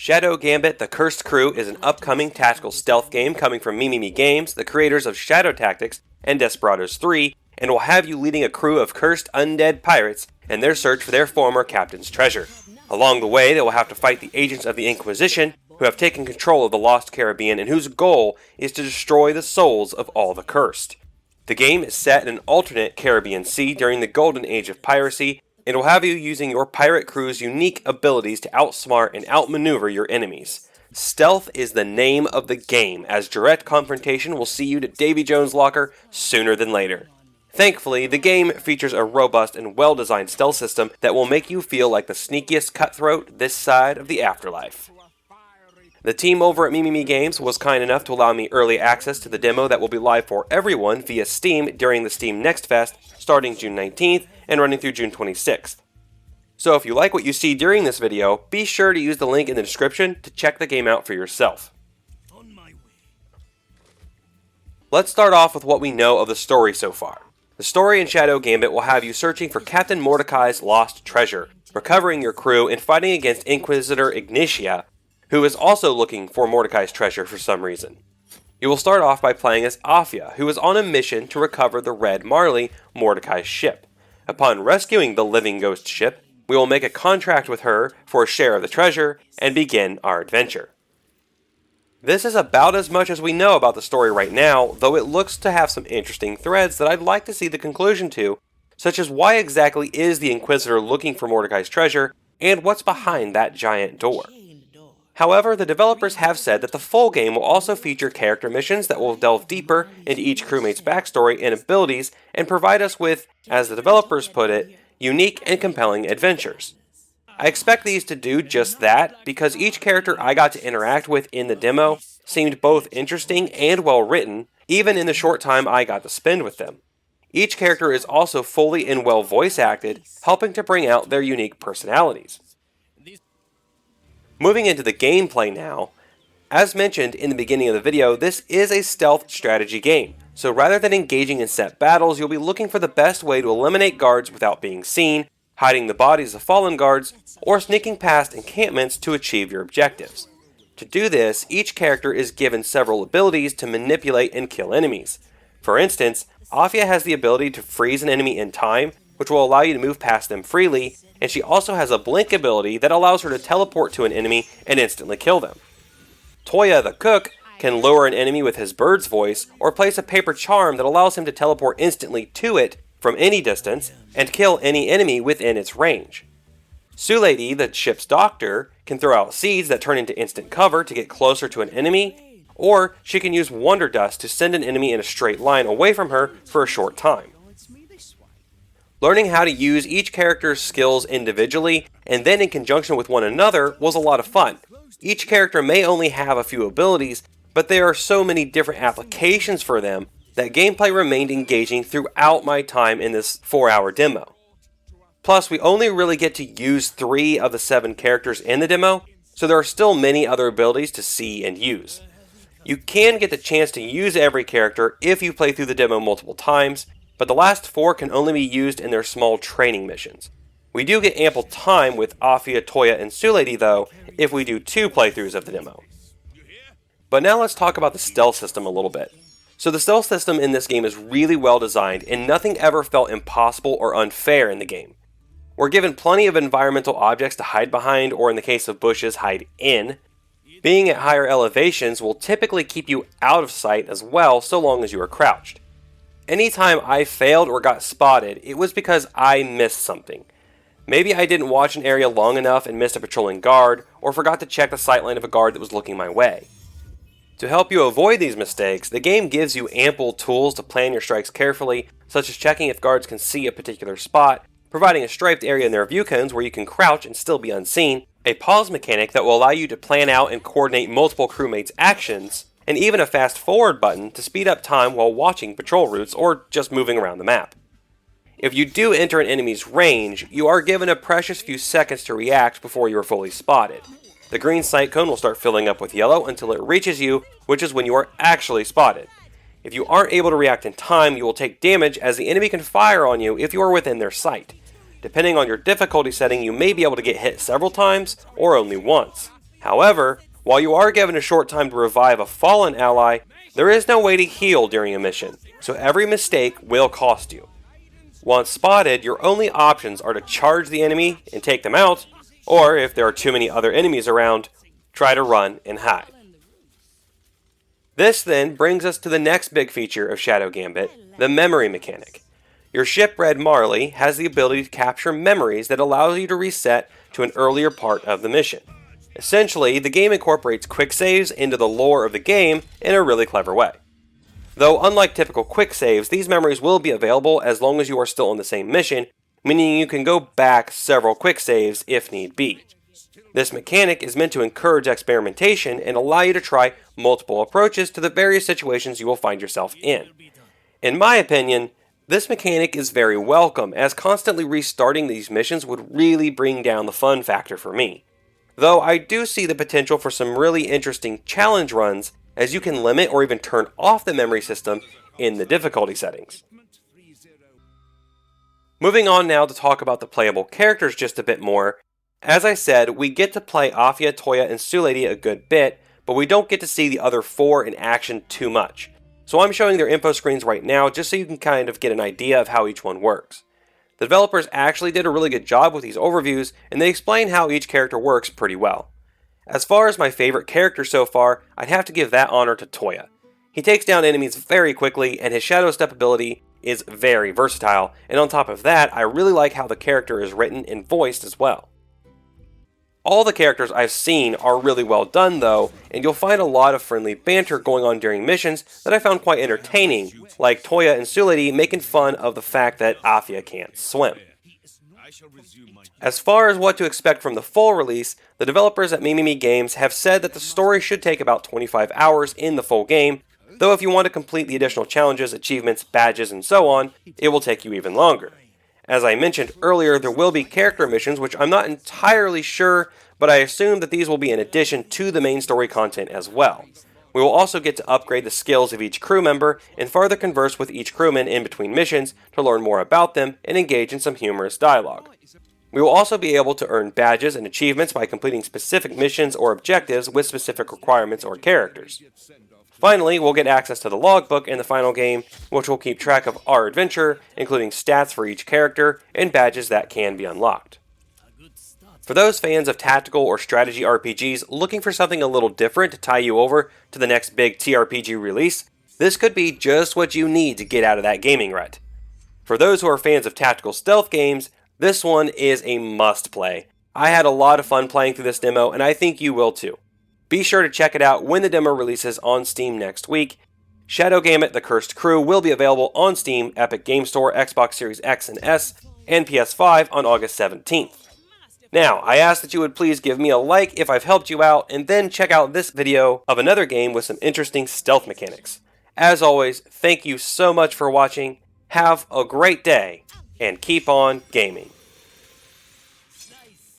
Shadow Gambit: The Cursed Crew is an upcoming tactical stealth game coming from Mimimi Games, the creators of Shadow Tactics and Desperados 3, and will have you leading a crew of cursed undead pirates in their search for their former captain's treasure. Along the way, they will have to fight the agents of the Inquisition, who have taken control of the Lost Caribbean and whose goal is to destroy the souls of all the cursed. The game is set in an alternate Caribbean sea during the golden age of piracy, and will have you using your pirate crew's unique abilities to outsmart and outmaneuver your enemies. Stealth is the name of the game, as direct confrontation will see you to Davy Jones' locker sooner than later. Thankfully, the game features a robust and well-designed stealth system that will make you feel like the sneakiest cutthroat this side of the afterlife. The team over at Mimimi Games was kind enough to allow me early access to the demo that will be live for everyone via Steam during the Steam Next Fest starting June 19th and running through June 26th. So if you like what you see during this video, be sure to use the link in the description to check the game out for yourself. Let's start off with what we know of the story so far. The story in Shadow Gambit will have you searching for Captain Mordecai's lost treasure, recovering your crew, and fighting against Inquisitor Ignitia, who is also looking for Mordecai's treasure for some reason. You will start off by playing as Afia, who is on a mission to recover the Red Marley, Mordecai's ship. Upon rescuing the living ghost ship, we will make a contract with her for a share of the treasure and begin our adventure. This is about as much as we know about the story right now, though it looks to have some interesting threads that I'd like to see the conclusion to, such as why exactly is the Inquisitor looking for Mordecai's treasure, and what's behind that giant door. However, the developers have said that the full game will also feature character missions that will delve deeper into each crewmate's backstory and abilities and provide us with, as the developers put it, unique and compelling adventures. I expect these to do just that because each character I got to interact with in the demo seemed both interesting and well written, even in the short time I got to spend with them. Each character is also fully and well voice acted, helping to bring out their unique personalities. Moving into the gameplay now, as mentioned in the beginning of the video, this is a stealth strategy game, so rather than engaging in set battles, you'll be looking for the best way to eliminate guards without being seen, hiding the bodies of fallen guards, or sneaking past encampments to achieve your objectives. To do this, each character is given several abilities to manipulate and kill enemies. For instance, Afia has the ability to freeze an enemy in time, which will allow you to move past them freely, and she also has a blink ability that allows her to teleport to an enemy and instantly kill them. Toya the cook can lure an enemy with his bird's voice, or place a paper charm that allows him to teleport instantly to it from any distance and kill any enemy within its range. Sulady, the ship's doctor, can throw out seeds that turn into instant cover to get closer to an enemy, or she can use Wonder Dust to send an enemy in a straight line away from her for a short time. Learning how to use each character's skills individually and then in conjunction with one another was a lot of fun. Each character may only have a few abilities, but there are so many different applications for them that gameplay remained engaging throughout my time in this 4-hour demo. Plus, we only really get to use 3 of the 7 characters in the demo, so there are still many other abilities to see and use. You can get the chance to use every character if you play through the demo multiple times, but the last 4 can only be used in their small training missions. We do get ample time with Afia, Toya, and Sulady though, if we do 2 playthroughs of the demo. But now let's talk about the stealth system a little bit. So the stealth system in this game is really well designed, and nothing ever felt impossible or unfair in the game. We're given plenty of environmental objects to hide behind, or in the case of bushes, hide in. Being at higher elevations will typically keep you out of sight as well, so long as you are crouched. Anytime I failed or got spotted, it was because I missed something. Maybe I didn't watch an area long enough and missed a patrolling guard, or forgot to check the sightline of a guard that was looking my way. To help you avoid these mistakes, the game gives you ample tools to plan your strikes carefully, such as checking if guards can see a particular spot, providing a striped area in their view cones where you can crouch and still be unseen, a pause mechanic that will allow you to plan out and coordinate multiple crewmates' actions, and even a fast forward button to speed up time while watching patrol routes or just moving around the map. If you do enter an enemy's range, you are given a precious few seconds to react before you are fully spotted. The green sight cone will start filling up with yellow until it reaches you, which is when you are actually spotted. If you aren't able to react in time, you will take damage as the enemy can fire on you if you are within their sight. Depending on your difficulty setting, you may be able to get hit several times or only once. However, while you are given a short time to revive a fallen ally, there is no way to heal during a mission, so every mistake will cost you. Once spotted, your only options are to charge the enemy and take them out, or if there are too many other enemies around, try to run and hide. This then brings us to the next big feature of Shadow Gambit, the memory mechanic. Your shipbred Marley has the ability to capture memories that allows you to reset to an earlier part of the mission. Essentially, the game incorporates quick saves into the lore of the game in a really clever way. Though unlike typical quick saves, these memories will be available as long as you are still on the same mission, meaning you can go back several quick saves if need be. This mechanic is meant to encourage experimentation and allow you to try multiple approaches to the various situations you will find yourself in. In my opinion, this mechanic is very welcome, as constantly restarting these missions would really bring down the fun factor for me. Though I do see the potential for some really interesting challenge runs, as you can limit or even turn off the memory system in the difficulty settings. Moving on now to talk about the playable characters just a bit more. As I said, we get to play Afia, Toya, and Sulady a good bit, but we don't get to see the other four in action too much. So I'm showing their info screens right now just so you can kind of get an idea of how each one works. The developers actually did a really good job with these overviews, and they explain how each character works pretty well. As far as my favorite character so far, I'd have to give that honor to Toya. He takes down enemies very quickly, and his Shadow Step ability is very versatile, and on top of that, I really like how the character is written and voiced as well. All the characters I've seen are really well done though, and you'll find a lot of friendly banter going on during missions that I found quite entertaining, like Toya and Sulady making fun of the fact that Afia can't swim. As far as what to expect from the full release, the developers at Mimimi Games have said that the story should take about 25 hours in the full game, though if you want to complete the additional challenges, achievements, badges, and so on, it will take you even longer. As I mentioned earlier, there will be character missions, which I'm not entirely sure, but I assume that these will be in addition to the main story content as well. We will also get to upgrade the skills of each crew member and further converse with each crewman in between missions to learn more about them and engage in some humorous dialogue. We will also be able to earn badges and achievements by completing specific missions or objectives with specific requirements or characters. Finally, we'll get access to the logbook in the final game, which will keep track of our adventure, including stats for each character and badges that can be unlocked. For those fans of tactical or strategy RPGs looking for something a little different to tie you over to the next big TRPG release, this could be just what you need to get out of that gaming rut. For those who are fans of tactical stealth games, this one is a must-play. I had a lot of fun playing through this demo, and I think you will too. Be sure to check it out when the demo releases on Steam next week. Shadow Gambit: The Cursed Crew will be available on Steam, Epic Game Store, Xbox Series X and S, and PS5 on August 17th. Now, I ask that you would please give me a like if I've helped you out, and then check out this video of another game with some interesting stealth mechanics. As always, thank you so much for watching, have a great day, and keep on gaming.